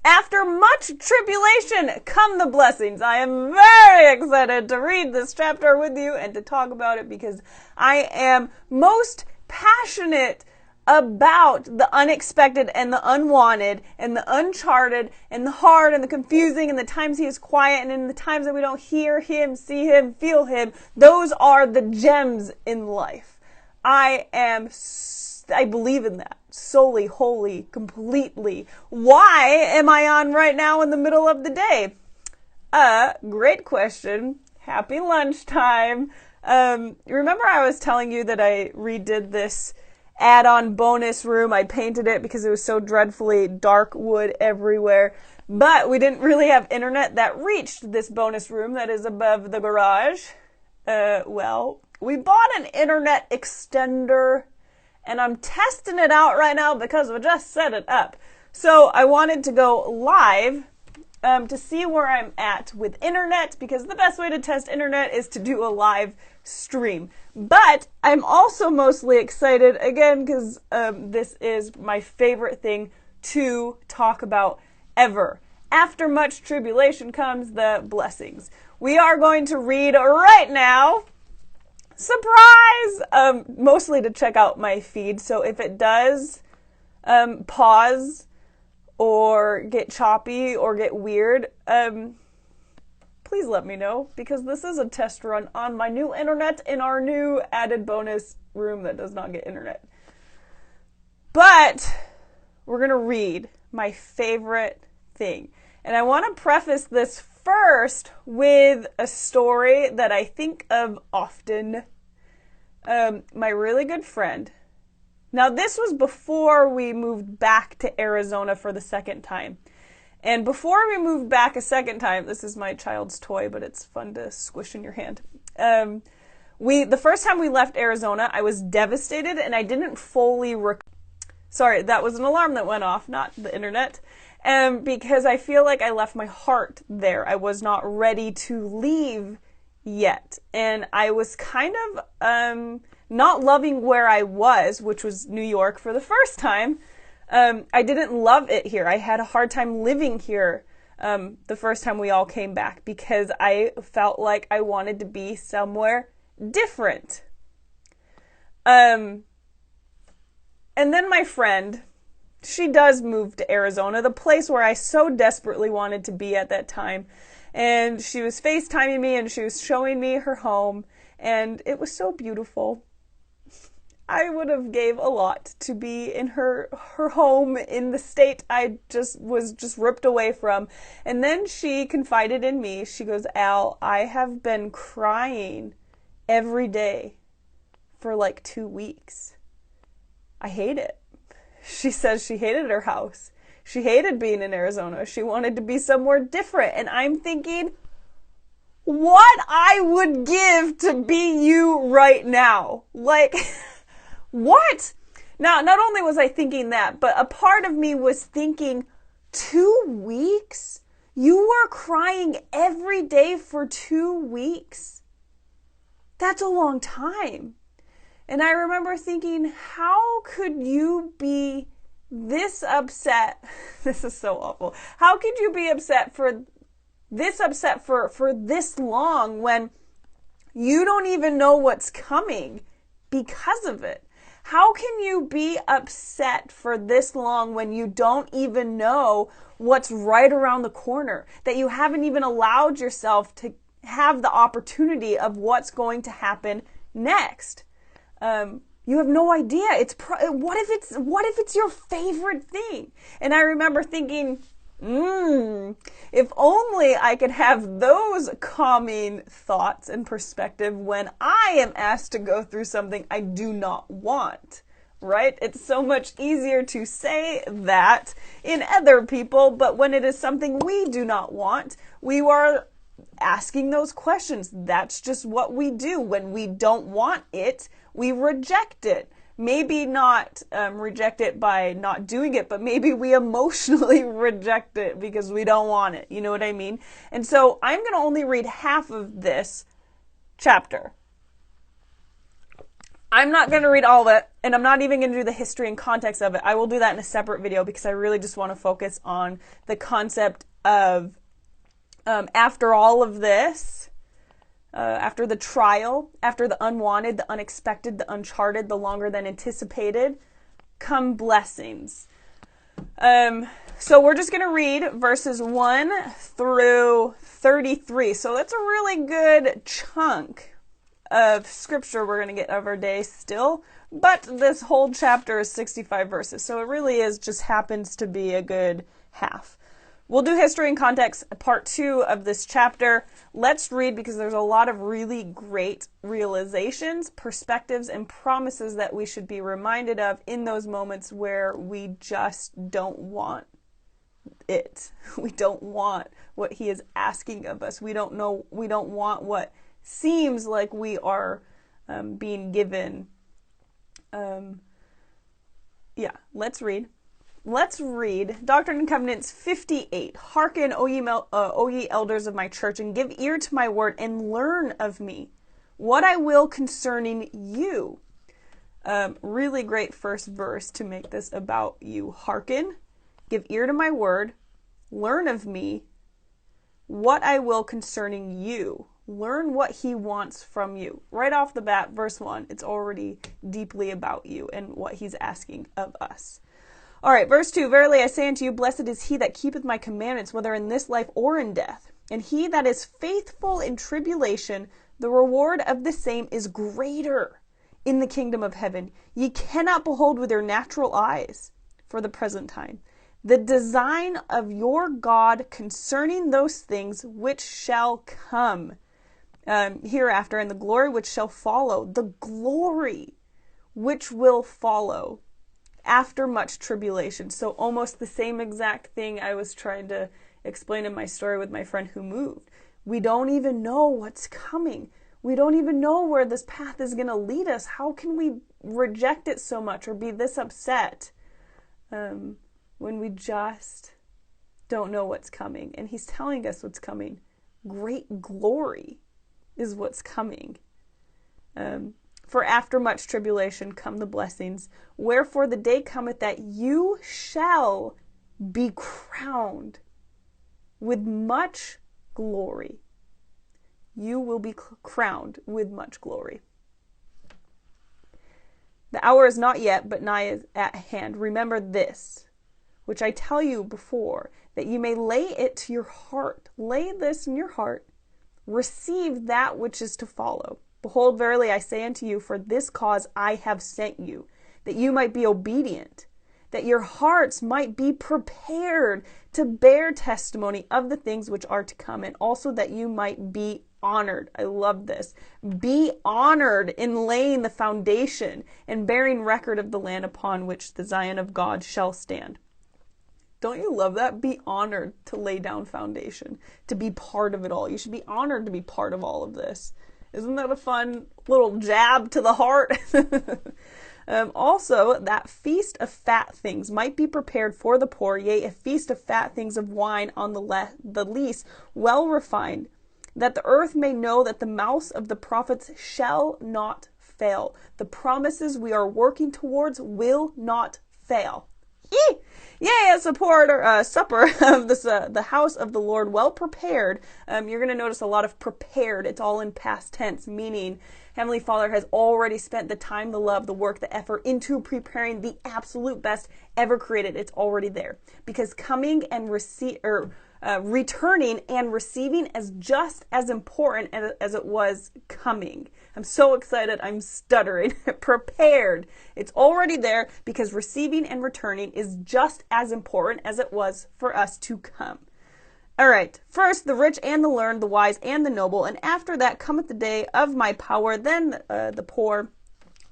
After much tribulation come the blessings. I am very excited to read this chapter with you and to talk about it because I am most passionate about the unexpected and the unwanted and the uncharted and the hard and the confusing and the times he is quiet and in the times that we don't hear him, see him, feel him. Those are the gems in life. I believe in that solely, wholly, completely. Why am I on right now in the middle of the day? Great question. Happy lunchtime. Remember I was telling you that I redid this add-on bonus room. I painted it because it was so dreadfully dark wood everywhere. But we didn't really have internet that reached this bonus room that is above the garage. Well, we bought an internet extender and I'm testing it out right now because we just set it up. So I wanted to go live to see where I'm at with internet, because the best way to test internet is to do a live stream. But I'm also mostly excited, again, because this is my favorite thing to talk about ever. After much tribulation comes the blessings. We are going to read right now. Surprise! Mostly to check out my feed. So if it does pause or get choppy or get weird, please let me know, because this is a test run on my new internet in our new added bonus room that does not get internet. But we're going to read my favorite thing. And I want to preface this first with a story that I think of often. My really good friend. Now, this was before we moved back to Arizona for the second time. And before we moved back a second time, this is my child's toy, but it's fun to squish in your hand. The first time we left Arizona, I was devastated and I didn't fully Sorry, that was an alarm that went off, not the internet. Because I feel like I left my heart there. I was not ready to leave yet. And I was kind of not loving where I was, which was New York for the first time. I didn't love it here. I had a hard time living here the first time we all came back because I felt like I wanted to be somewhere different. And then my friend, she does move to Arizona, the place where I so desperately wanted to be at that time. And she was FaceTiming me and she was showing me her home, and it was so beautiful. I would have gave a lot to be in her home in the state I was ripped away from. And then she confided in me. She goes, "Al, I have been crying every day for like 2 weeks. I hate it." She says she hated her house. She hated being in Arizona. She wanted to be somewhere different. And I'm thinking, what I would give to be you right now. Like, what? Now, not only was I thinking that, but a part of me was thinking, 2 weeks? You were crying every day for 2 weeks? That's a long time. And I remember thinking, how could you be this upset? This is so awful. How could you be upset for this long when you don't even know what's coming because of it? How can you be upset for this long when you don't even know what's right around the corner? That you haven't even allowed yourself to have the opportunity of what's going to happen next. You have no idea. What if it's your favorite thing? And I remember thinking, if only I could have those calming thoughts and perspective when I am asked to go through something I do not want, right? It's so much easier to say that in other people, but when it is something we do not want, we are asking those questions. That's just what we do. When we don't want it, we reject it. Maybe not reject it by not doing it, but maybe we emotionally reject it because we don't want it. You know what I mean? And so I'm going to only read half of this chapter. I'm not going to read all of it, and I'm not even going to do the history and context of it. I will do that in a separate video because I really just want to focus on the concept of after all of this, after the trial, after the unwanted, the unexpected, the uncharted, the longer than anticipated, come blessings. So we're just going to read verses 1 through 33. So that's a really good chunk of scripture we're going to get of our day still. But this whole chapter is 65 verses. So it really is just happens to be a good half. We'll do history and context, part 2 of this chapter. Let's read because there's a lot of really great realizations, perspectives, and promises that we should be reminded of in those moments where we just don't want it. We don't want what he is asking of us. We don't want what seems like we are being given. Let's read. Let's read Doctrine and Covenants 58. Hearken, O ye elders of my church, and give ear to my word, and learn of me what I will concerning you. Really great first verse to make this about you. Hearken, give ear to my word, learn of me what I will concerning you. Learn what he wants from you. Right off the bat, verse 1, it's already deeply about you and what he's asking of us. All right, verse 2, verily I say unto you, blessed is he that keepeth my commandments, whether in this life or in death. And he that is faithful in tribulation, the reward of the same is greater in the kingdom of heaven. Ye cannot behold with your natural eyes for the present time the design of your God concerning those things which shall come hereafter, and the glory which shall follow, the glory which will follow after much tribulation. So almost the same exact thing I was trying to explain in my story with my friend who moved. We don't even know what's coming. We don't even know where this path is going to lead us. How can we reject it so much or be this upset when we just don't know what's coming? And he's telling us what's coming. Great glory is what's coming. For after much tribulation come the blessings. Wherefore the day cometh that you shall be crowned with much glory. You will be crowned with much glory. The hour is not yet, but nigh is at hand. Remember this, which I tell you before, that you may lay it to your heart. Lay this in your heart. Receive that which is to follow. Behold, verily I say unto you, for this cause I have sent you, that you might be obedient, that your hearts might be prepared to bear testimony of the things which are to come, and also that you might be honored. I love this. Be honored in laying the foundation and bearing record of the land upon which the Zion of God shall stand. Don't you love that? Be honored to lay down foundation, to be part of it all. You should be honored to be part of all of this. Isn't that a fun little jab to the heart? Also, that feast of fat things might be prepared for the poor, yea, a feast of fat things of wine on the least, well refined, that the earth may know that the mouths of the prophets shall not fail. The promises we are working towards will not fail. Yea, a supper of the house of the Lord, well prepared. You're going to notice a lot of prepared. It's all in past tense, meaning Heavenly Father has already spent the time, the love, the work, the effort into preparing the absolute best ever created. It's already there. Because coming and returning and receiving is just as important as it was coming. I'm so excited. I'm stuttering. Prepared. It's already there because receiving and returning is just as important as it was for us to come. All right. First, the rich and the learned, the wise and the noble. And after that cometh the day of my power. Then the poor,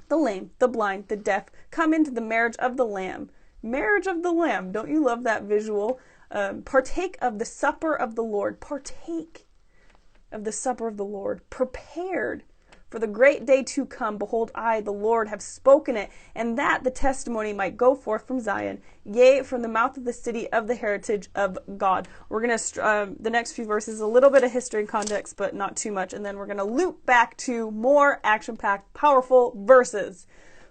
the lame, the blind, the deaf come into the marriage of the Lamb. Marriage of the Lamb. Don't you love that visual? Partake of the supper of the Lord. Partake of the supper of the Lord. Prepared For the great day to come, behold, I, the Lord, have spoken it, and that the testimony might go forth from Zion, yea, from the mouth of the city of the heritage of God. We're going to, the next few verses, a little bit of history and context, but not too much, and then we're going to loop back to more action-packed, powerful verses.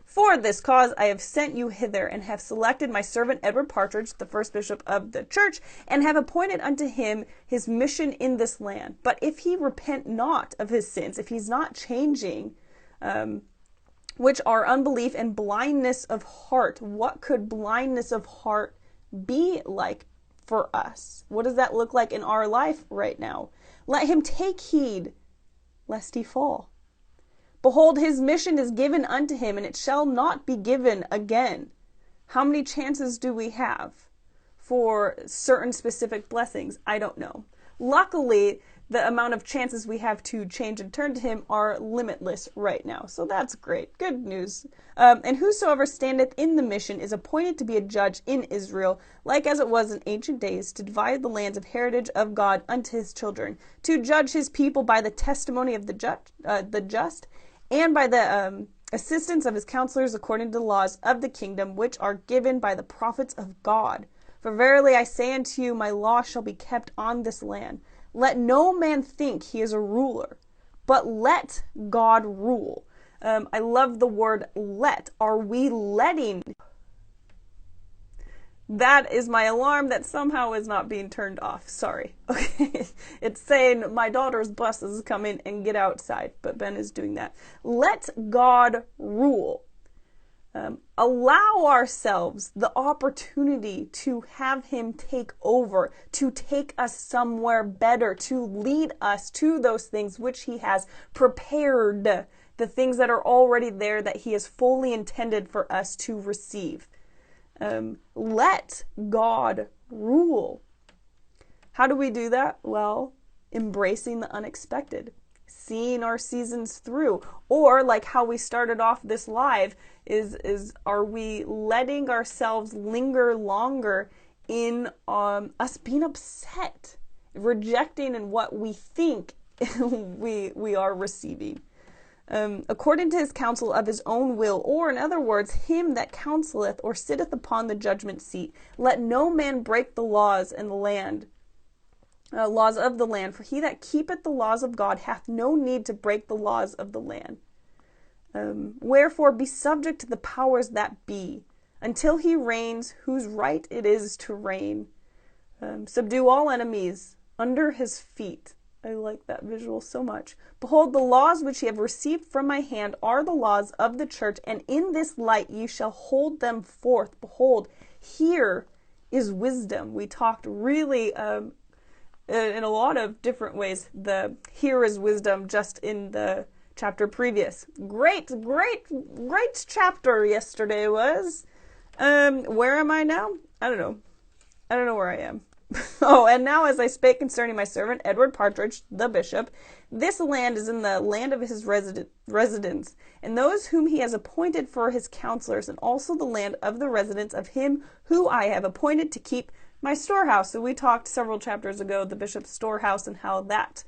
For this cause I have sent you hither, and have selected my servant Edward Partridge, the first bishop of the church, and have appointed unto him his mission in this land. But if he repent not of his sins, if he's not changing, which are unbelief and blindness of heart, what could blindness of heart be like for us? What does that look like in our life right now? Let him take heed lest he fall. Behold, his mission is given unto him, and it shall not be given again. How many chances do we have for certain specific blessings? I don't know. Luckily, the amount of chances we have to change and turn to him are limitless right now. So that's great. Good news. And whosoever standeth in the mission is appointed to be a judge in Israel, like as it was in ancient days, to divide the lands of heritage of God unto his children, to judge his people by the testimony of the just, and by the assistance of his counselors according to the laws of the kingdom, which are given by the prophets of God. For verily I say unto you, my law shall be kept on this land. Let no man think he is a ruler, but let God rule. I love the word let. Are we letting? That is my alarm that somehow is not being turned off. Sorry. Okay. It's saying my daughter's bus is coming and get outside, but Ben is doing that. Let God rule. Allow ourselves the opportunity to have him take over, to take us somewhere better, to lead us to those things which he has prepared, the things that are already there that he has fully intended for us to receive. Let God rule. How do we do that? Well, embracing the unexpected, seeing our seasons through, or like how we started off this live is are we letting ourselves linger longer in us being upset, rejecting in what we think we are receiving? According to his counsel of his own will, or in other words, him that counseleth or sitteth upon the judgment seat. Let no man break the laws in the land, laws of the land, for he that keepeth the laws of God hath no need to break the laws of the land. Wherefore be subject to the powers that be, until he reigns, whose right it is to reign. Subdue all enemies under his feet. I like that visual so much. Behold, the laws which ye have received from my hand are the laws of the church, and in this light ye shall hold them forth. Behold, here is wisdom. We talked really in a lot of different ways. The here is wisdom just in the chapter previous. Great chapter yesterday was. Where am I now? I don't know. I don't know where I am. Oh, and now as I spake concerning my servant Edward Partridge, the bishop, this land is in the land of his residence, and those whom he has appointed for his counselors, and also the land of the residence of him who I have appointed to keep my storehouse. So we talked several chapters ago, the bishop's storehouse, and how that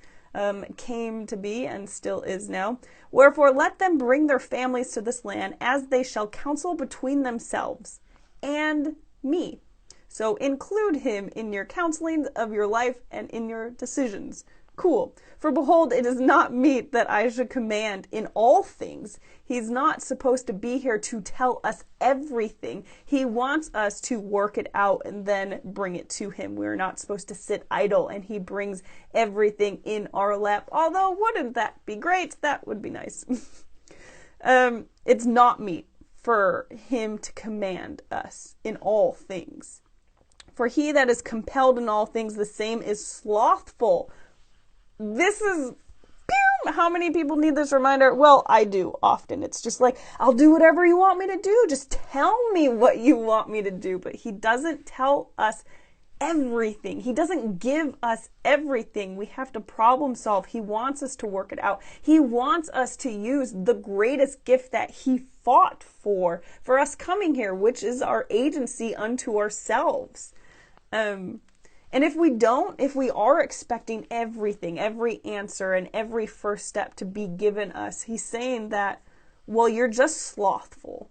came to be and still is now. Wherefore let them bring their families to this land, as they shall counsel between themselves and me. So include him in your counseling of your life and in your decisions. Cool. For behold, it is not meet that I should command in all things. He's not supposed to be here to tell us everything. He wants us to work it out and then bring it to him. We're not supposed to sit idle and he brings everything in our lap. Although, wouldn't that be great? That would be nice. It's not meet for him to command us in all things. For he that is compelled in all things, the same is slothful. This is, how many people need this reminder? Well, I do often. It's just like, I'll do whatever you want me to do. Just tell me what you want me to do. But he doesn't tell us everything. He doesn't give us everything. We have to problem solve. He wants us to work it out. He wants us to use the greatest gift that he fought for us coming here, which is our agency unto ourselves. And if we don't, if we are expecting everything, every answer and every first step to be given us, he's saying that, well, you're just slothful,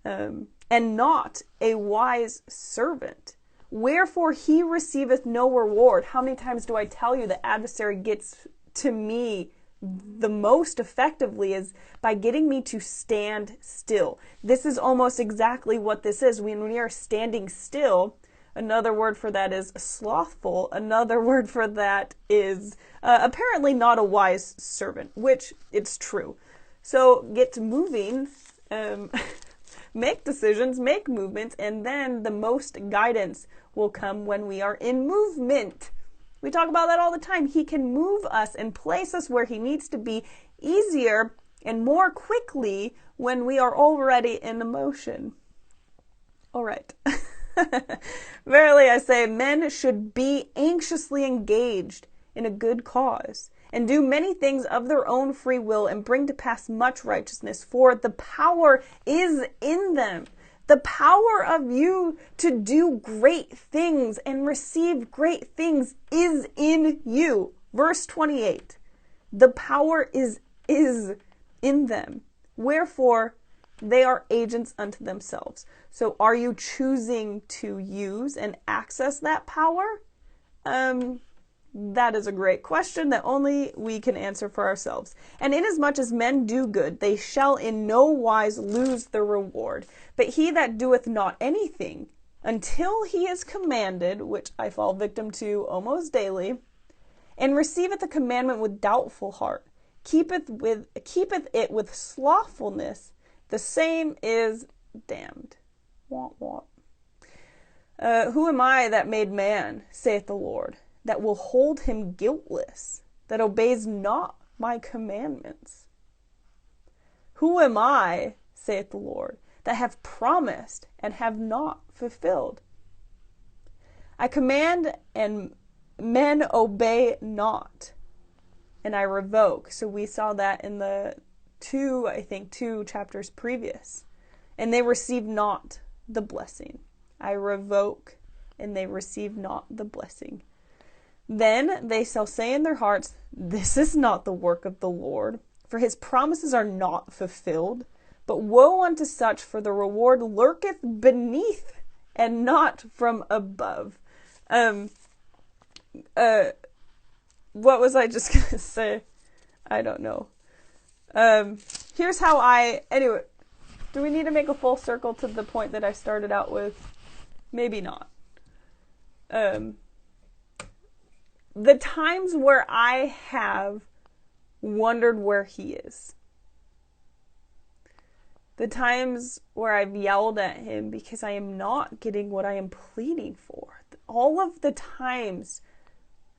and not a wise servant. Wherefore he receiveth no reward. How many times do I tell you the adversary gets to me the most effectively is by getting me to stand still. This is almost exactly what this is. When we are standing still, another word for that is slothful. Another word for that is apparently not a wise servant, which it's true. So get moving, make decisions, make movements, and then the most guidance will come when we are in movement. We talk about that all the time. He can move us and place us where he needs to be easier and more quickly when we are already in motion. All right. Verily I say, men should be anxiously engaged in a good cause, and do many things of their own free will, and bring to pass much righteousness, for the power is in them. The power of you to do great things and receive great things is in you. Verse 28. The power is in them. Wherefore, they are agents unto themselves. So are you choosing to use and access that power? That is a great question that only we can answer for ourselves. And inasmuch as men do good, they shall in no wise lose the reward. But he that doeth not anything, until he is commanded, which I fall victim to almost daily, and receiveth the commandment with doubtful heart, keepeth it with slothfulness, the same is damned. Want. Who am I that made man, saith the Lord, that will hold him guiltless, that obeys not my commandments? Who am I, saith the Lord, that have promised and have not fulfilled? I command and men obey not, and I revoke. So we saw that in the two chapters previous. And they receive not the blessing. I revoke, and they receive not the blessing. Then they shall say in their hearts, this is not the work of the Lord, for his promises are not fulfilled. But woe unto such, for the reward lurketh beneath and not from above. What was I just going to say? I don't know. Here's how anyway, do we need to make a full circle to the point that I started out with? Maybe not. The times where I have wondered where he is. The times where I've yelled at him because I am not getting what I am pleading for. All of the times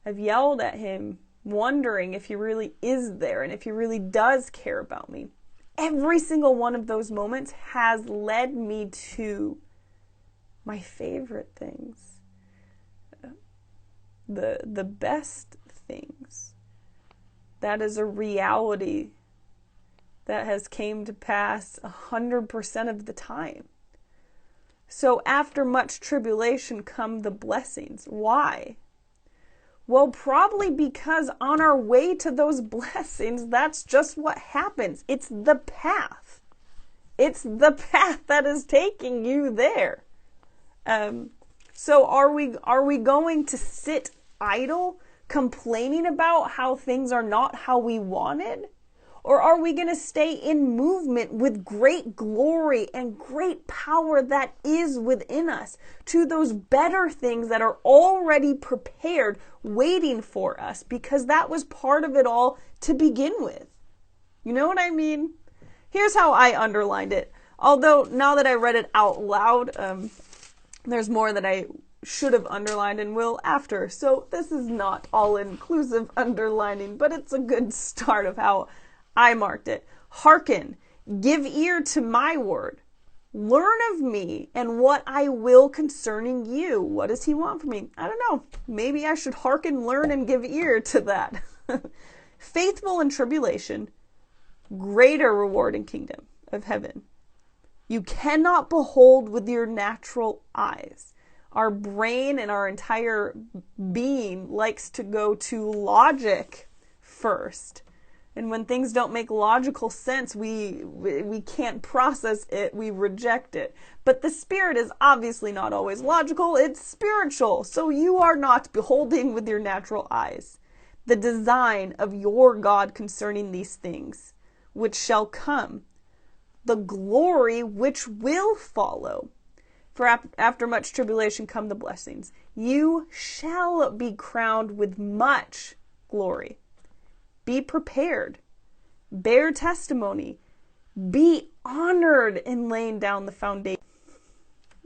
I've yelled at him, wondering if he really is there and if he really does care about me. Every single one of those moments has led me to my favorite things. The best things. That is a reality that has came to pass 100% of the time. So after much tribulation come the blessings. Why? Well, probably because on our way to those blessings, that's just what happens. It's the path. It's the path that is taking you there. So are we going to sit idle, complaining about how things are not how we wanted? Or are we going to stay in movement with great glory and great power that is within us to those better things that are already prepared, waiting for us, because that was part of it all to begin with? You know what I mean? Here's how I underlined it. Although now that I read it out loud, there's more that I should have underlined and will after. So this is not all-inclusive underlining, but it's a good start of how I marked it. Hearken, give ear to my word. Learn of me and what I will concerning you. What does he want from me? I don't know. Maybe I should hearken, learn, and give ear to that. Faithful in tribulation, greater reward in kingdom of heaven. You cannot behold with your natural eyes. Our brain and our entire being likes to go to logic first. And when things don't make logical sense, we can't process it, we reject it. But the Spirit is obviously not always logical, it's spiritual. So you are not beholding with your natural eyes the design of your God concerning these things, which shall come, the glory which will follow. For after much tribulation come the blessings. You shall be crowned with much glory. Be prepared. Bear testimony. Be honored in laying down the foundation.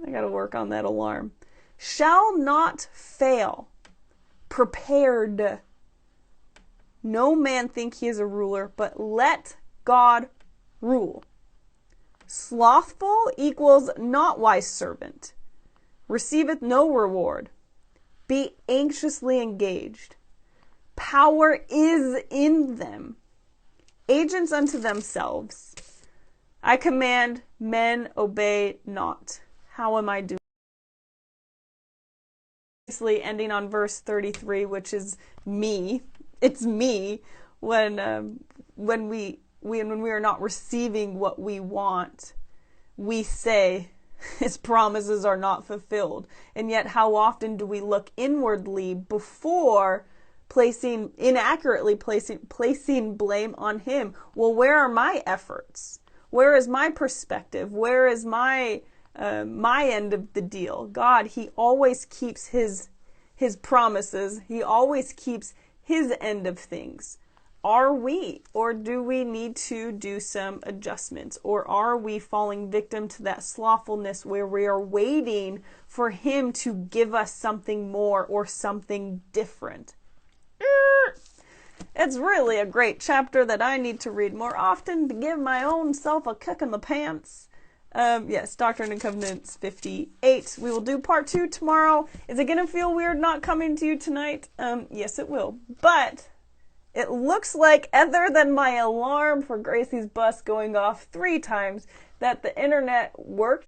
I got to work on that alarm. Shall not fail. Prepared. No man think he is a ruler, but let God rule. Slothful equals not wise servant. Receiveth no reward. Be anxiously engaged. Power is in them. Agents unto themselves. I command men obey not. How am I doing? Obviously ending on verse 33, which is me. It's me when we are not receiving what we want, we say his promises are not fulfilled. And yet how often do we look inwardly before inaccurately placing blame on him? Well, where are my efforts? Where is my perspective? Where is my end of the deal? God, he always keeps his promises. He always keeps his end of things. Are we, or do we need to do some adjustments? Or are we falling victim to that slothfulness where we are waiting for him to give us something more or something different? It's really a great chapter that I need to read more often to give my own self a kick in the pants. Yes, Doctrine and Covenants 58. We will do part 2 tomorrow. Is it going to feel weird not coming to you tonight? Yes, it will. But it looks like, other than my alarm for Gracie's bus going off 3 times, that the internet worked.